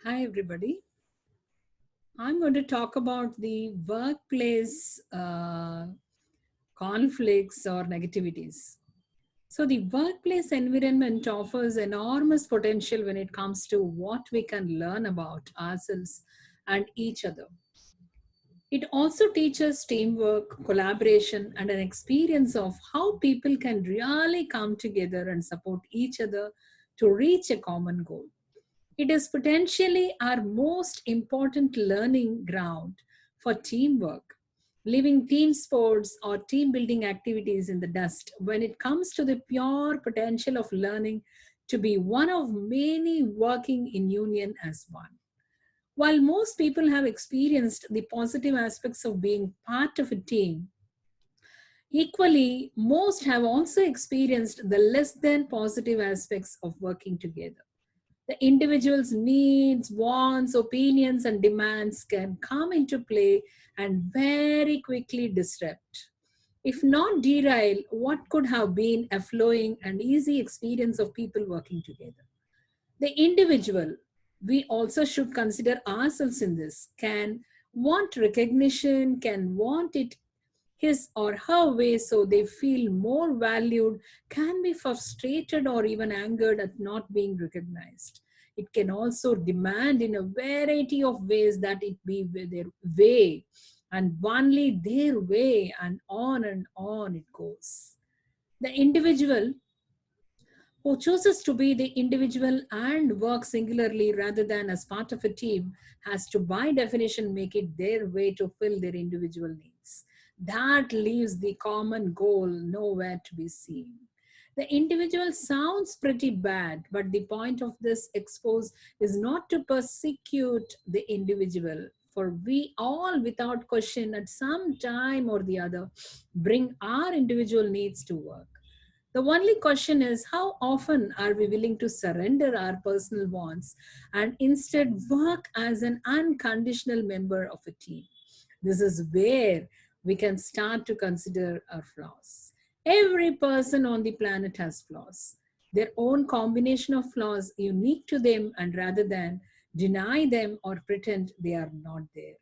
Hi, everybody. I'm going to talk about the workplace conflicts or negativities. So, the workplace environment offers enormous potential when it comes to what we can learn about ourselves and each other. It also teaches teamwork, collaboration, and an experience of how people can really come together and support each other to reach a common goal. It is potentially our most important learning ground for teamwork, leaving team sports or team building activities in the dust when it comes to the pure potential of learning to be one of many working in union as one. While most people have experienced the positive aspects of being part of a team, equally, most have also experienced the less than positive aspects of working together. The individual's needs, wants, opinions, and demands can come into play and very quickly disrupt, if not derail, what could have been a flowing and easy experience of people working together. The individual, we also should consider ourselves in this, can want recognition, can want it his or her way so they feel more valued, can be frustrated or even angered at not being recognized. It can also demand in a variety of ways that it be their way and only their way, and on it goes. The individual who chooses to be the individual and work singularly rather than as part of a team has to, by definition, make it their way to fill their individual needs. That leaves the common goal nowhere to be seen. The individual sounds pretty bad, but the point of this expose is not to persecute the individual, for we all, without question, at some time or the other, bring our individual needs to work. The only question is how often are we willing to surrender our personal wants and instead work as an unconditional member of a team? This is where we can start to consider our flaws. Every person on the planet has flaws, their own combination of flaws unique to them, and rather than deny them or pretend they are not there.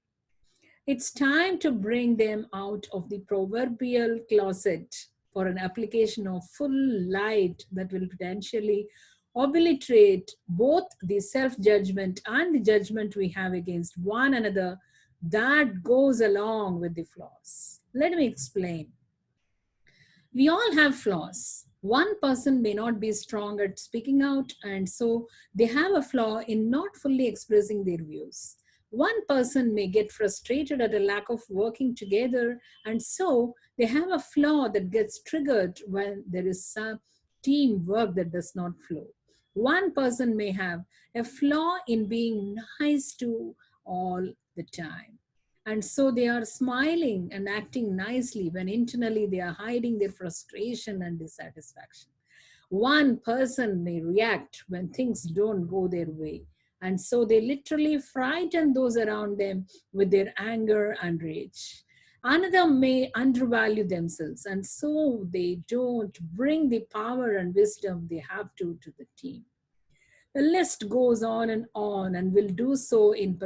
It's time to bring them out of the proverbial closet for an application of full light that will potentially obliterate both the self judgment and the judgment we have against one another that goes along with the flaws. Let me explain. We all have flaws. One person may not be strong at speaking out, and so they have a flaw in not fully expressing their views. One person may get frustrated at a lack of working together, and so they have a flaw that gets triggered when there is some teamwork that does not flow. One person may have a flaw in being nice to all the time. And so they are smiling and acting nicely when internally they are hiding their frustration and dissatisfaction. One person may react when things don't go their way. And so they literally frighten those around them with their anger and rage. Another may undervalue themselves, and so they don't bring the power and wisdom they have to the team. The list goes on and will do so in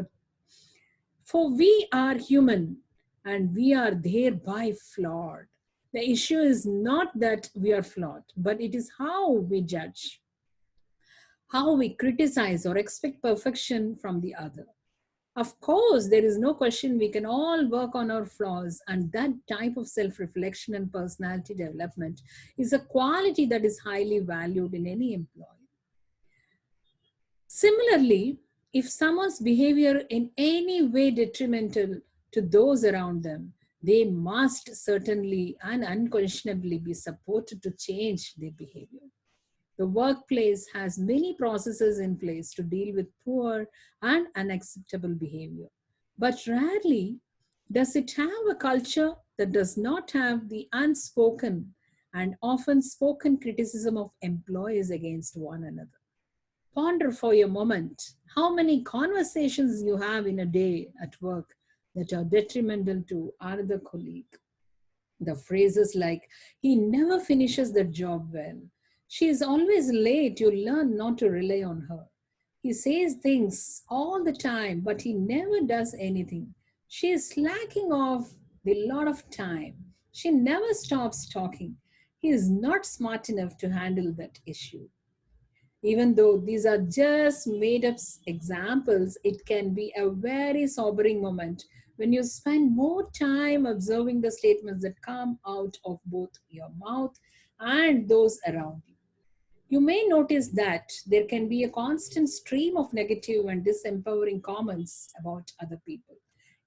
for we are human and we are thereby flawed. The issue is not that we are flawed, but it is how we judge, how we criticize or expect perfection from the other. Of course, there is no question we can all work on our flaws, and that type of self reflection and personality development is a quality that is highly valued in any employee. Similarly, if someone's behavior in any way detrimental to those around them, they must certainly and unquestionably be supported to change their behavior. The workplace has many processes in place to deal with poor and unacceptable behavior. But rarely does it have a culture that does not have the unspoken and often spoken criticism of employees against one another. Ponder for a moment how many conversations you have in a day at work that are detrimental to another colleague. The phrases like, he never finishes the job well, she is always late, you learn not to rely on her. He says things all the time, but he never does anything. She is slacking off a lot of time. She never stops talking. He is not smart enough to handle that issue. Even though these are just made up examples, it can be a very sobering moment when you spend more time observing the statements that come out of both your mouth and those around you. You may notice that there can be a constant stream of negative and disempowering comments about other people.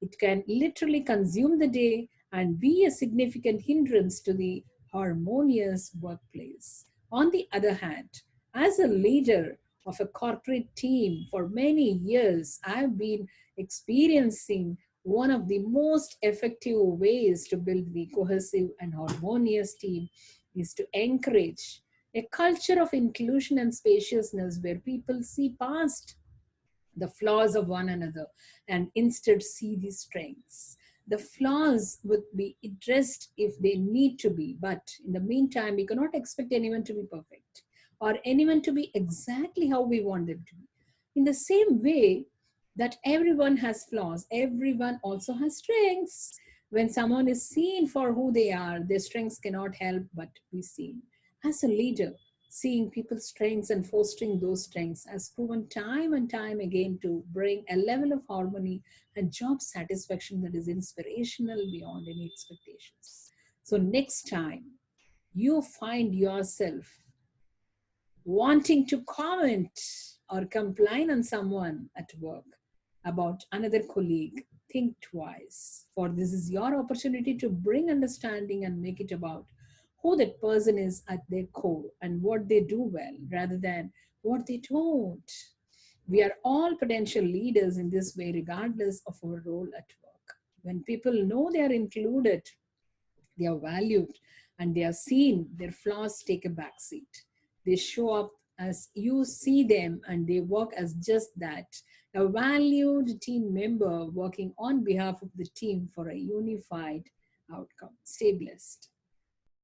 It can literally consume the day and be a significant hindrance to the harmonious workplace. On the other hand, as a leader of a corporate team for many years, I've been experiencing one of the most effective ways to build the cohesive and harmonious team is to encourage a culture of inclusion and spaciousness where people see past the flaws of one another and instead see the strengths. The flaws would be addressed if they need to be, but in the meantime, we cannot expect anyone to be perfect or anyone to be exactly how we want them to be. In the same way that everyone has flaws, everyone also has strengths. When someone is seen for who they are, their strengths cannot help but be seen. As a leader, seeing people's strengths and fostering those strengths has proven time and time again to bring a level of harmony and job satisfaction that is inspirational beyond any expectations. So, next time you find yourself wanting to comment or complain on someone at work about another colleague, think twice. For this is your opportunity to bring understanding and make it about who that person is at their core and what they do well rather than what they don't. We are all potential leaders in this way, regardless of our role at work. When people know they are included, they are valued, and they are seen, their flaws take a backseat. They show up as you see them and they work as just that, a valued team member working on behalf of the team for a unified outcome. Stay blessed.